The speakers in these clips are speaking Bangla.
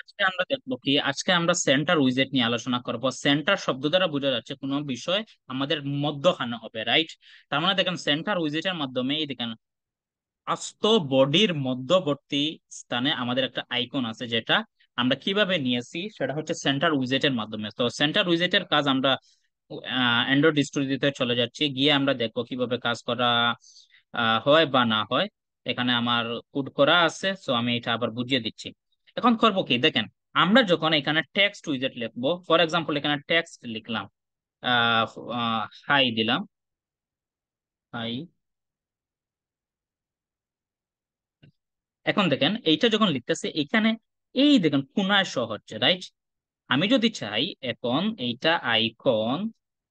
আজকে আমরা দেখবো কি, আজকে আমরা সেন্টার উইজেট নিয়ে আলোচনা করব। সেন্টার শব্দ দ্বারা বোঝা যাচ্ছে কোনো বিষয় আমাদের মধ্যখানে হবে, রাইট? তার মানে দেখেন সেন্টার উইজেটের মাধ্যমে এই দেখেন আস্ত বডির মধ্যবর্তী স্থানে আমাদের একটা আইকন আছে, যেটা আমরা কিভাবে নিয়েছি সেটা হচ্ছে সেন্টার উইজেটের মাধ্যমে। তো সেন্টার উইজেটের কাজ আমরা অ্যান্ড্রয়েড স্টুডিওতে চলে যাচ্ছি, গিয়ে আমরা দেখবো কিভাবে কাজ করা হয় বা না হয়। এখানে আমার কোড করা আছে, সো আমি এটা আবার বুঝিয়ে দিচ্ছি। এখন করবো কি দেখেন, আমরা যখন এখানে টেক্সট উইজেট লিখবো, ফর এক্সাম্পল এখানে টেক্সট লিখলাম, হাই দিলাম, হাই। এখন দেখেন এইটা যখন লিখতেছে এখানে, এই দেখেন কোনায় শো হচ্ছে, রাইট? আমি যদি চাই এখন এইটা আইকন,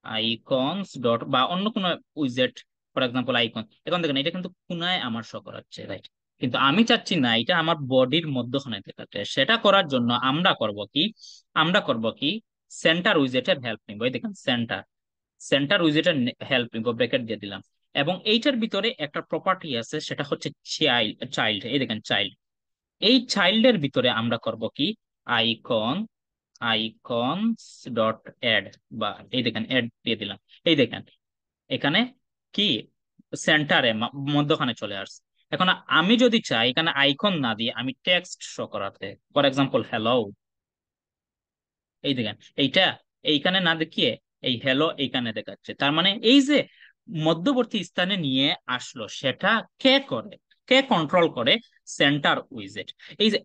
আইকনস ডট বা অন্য কোনো উইজেট, ফর এক্সাম্পল আইকন, এখন দেখেন এটা কিন্তু কোনায় আমার শো করাচ্ছে, রাইট? কিন্তু আমি চাচ্ছি না এটা আমার বডির মধ্যখানে দেখাতে। সেটা করার জন্য আমরা করব কি সেন্টার উইজেটের হেল্প নিব। এই দেখেন সেন্টার, সেন্টার উইজেটের হেল্প নিব, ব্র্যাকেট দিয়ে দিলাম। এবং এইটার ভিতরে একটা প্রপার্টি আছে, সেটা হচ্ছে চাইল্ড। চাইল্ড, এই দেখেন চাইল্ড। এই চাইল্ডের ভিতরে আমরা করব কি আইকন, আইকনস ডট অ্যাড, বা এই দেখেন অ্যাড দিয়ে দিলাম। এই দেখেন এখানে কি সেন্টারে মধ্যখানে চলে আসছে। এখন আমি যদি চাই এখানে আইকন না দিয়ে আমি টেক্সট শো করাতে, ফর এক্সাম্পল হ্যালো, এই দেখেন এইটা এইখানে না দেখিয়ে এই হ্যালো এইখানে দেখাচ্ছে। তার মানে এই যে মধ্যবর্তী স্থানে নিয়ে আসলো, সেটা কে করে, কে কন্ট্রোল করে? সেন্টার উইজেট। এই যে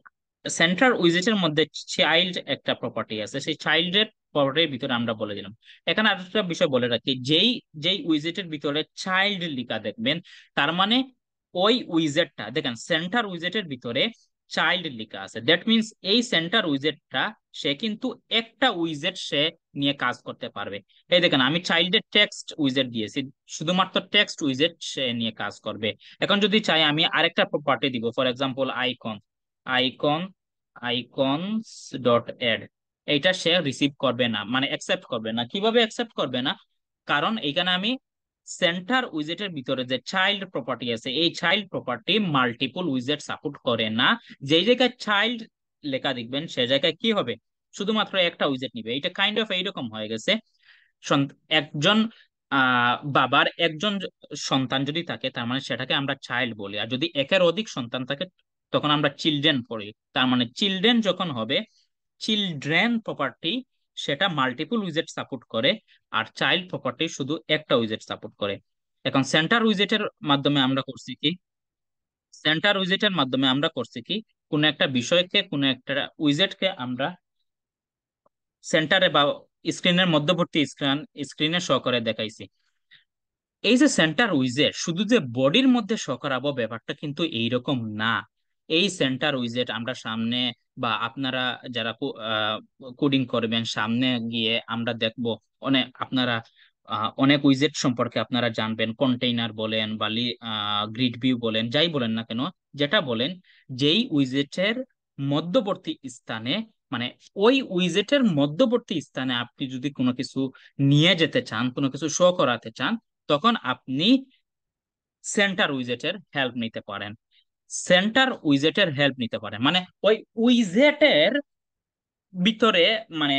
সেন্টার উইজেটের মধ্যে চাইল্ড একটা প্রপার্টি আছে, সেই চাইল্ডের প্রপার্টির ভিতরে আমরা বলে দিলাম। এখানে আরেকটা বিষয় বলে রাখি, যেই যেই উইজেটের ভিতরে চাইল্ড লেখা দেখবেন, তার মানে ওই উইজেটটা দেখেন সেন্টার উইজেটের ভিতরে চাইল্ড লেখা আছে, দ্যাট মিনস এই সেন্টার উইজেটটা সে কিন্তু একটা উইজেট সে নিয়ে কাজ করতে পারবে। এই দেখেন আমি চাইল্ডের টেক্সট উইজেট দিয়েছি, শুধুমাত্র টেক্সট উইজেট সে নিয়ে কাজ করবে। এখন যদি চাই আমি আরেকটা প্রপার্টি দিব, for example icon, icon, icons dot add, এইটা সে রিসিভ করবে না, মানে অ্যাকসেপ্ট করবে না। কিভাবে অ্যাকসেপ্ট করবে না? কারণ এখানে আমি সেন্টার উইজেটের ভিতরে যে চাইল্ড প্রপার্টি আছে, এই চাইল্ড প্রপার্টি মাল্টিপল উইজেট সাপোর্ট করে না। যেই জায়গায় চাইল্ড লেখা দেখবেন সে জায়গায় কি হবে, শুধুমাত্র একটা উইজেট নিবে। এটা কাইন্ড অফ এইরকম হয়ে গেছে, একজন বাবার একজন সন্তান যদি থাকে, তার মানে সেটাকে আমরা চাইল্ড বলি। আর যদি একের অধিক সন্তান থাকে, তখন আমরা চিলড্রেন পড়ি। তার মানে চিলড্রেন যখন হবে, চিলড্রেন প্রপার্টি সেটা মাল্টিপল উইজেট সাপোর্ট করে, আর চাইল্ড প্রপার্টি শুধু একটা উইজেট সাপোর্ট করে। এখন সেন্টার উইজেটের মাধ্যমে আমরা করছি কি, সেন্টার উইজেটের মাধ্যমে আমরা করছি কি, কোন একটা বিষয়কে, কোন একটা উইজেটকে আমরা সেন্টারে বা স্ক্রিনের মধ্যবর্তী স্ক্রিনে শো করে দেখাইছি। এই যে সেন্টার উইজেট শুধু যে বডির মধ্যে শো করাবো, ব্যাপারটা কিন্তু এইরকম না। এই সেন্টার উইজেট আমরা সামনে, বা আপনারা যারা কোডিং করবেন সামনে গিয়ে আমরা দেখব, অনেক আপনারা অনেক উইজেট সম্পর্কে আপনারা জানবেন। কন্টেইনার বলেন বা গ্রিড ভিউ বলেন, যাই বলেন না কেন, যেটা বলেন, যেই উইজেটের মধ্যবর্তী স্থানে, মানে ওই উইজেটের মধ্যবর্তী স্থানে আপনি যদি কোনো কিছু নিয়ে যেতে চান, কোনো কিছু শো করাতে চান, তখন আপনি সেন্টার উইজেটের হেল্প নিতে পারেন। সেন্টার উইজেটের হেল্প নিতে পারেন মানে ওই উইজেটের ভিতরে, মানে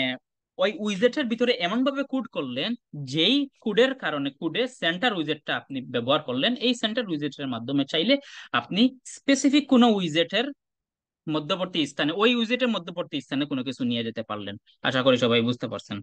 ওই উইজেটের ভিতরে এমন ভাবে কোড করলেন, যেই কোডের কারণে, কোডে সেন্টার উইজেটটা আপনি ব্যবহার করলেন, এই সেন্টার উইজেটের মাধ্যমে চাইলে আপনি স্পেসিফিক কোনো উইজেটের মধ্যবর্তী স্থানে, ওই উইজেটের মধ্যবর্তী স্থানে কোনো কিছু নিয়ে যেতে পারলেন। আশা করি সবাই বুঝতে পারছেন।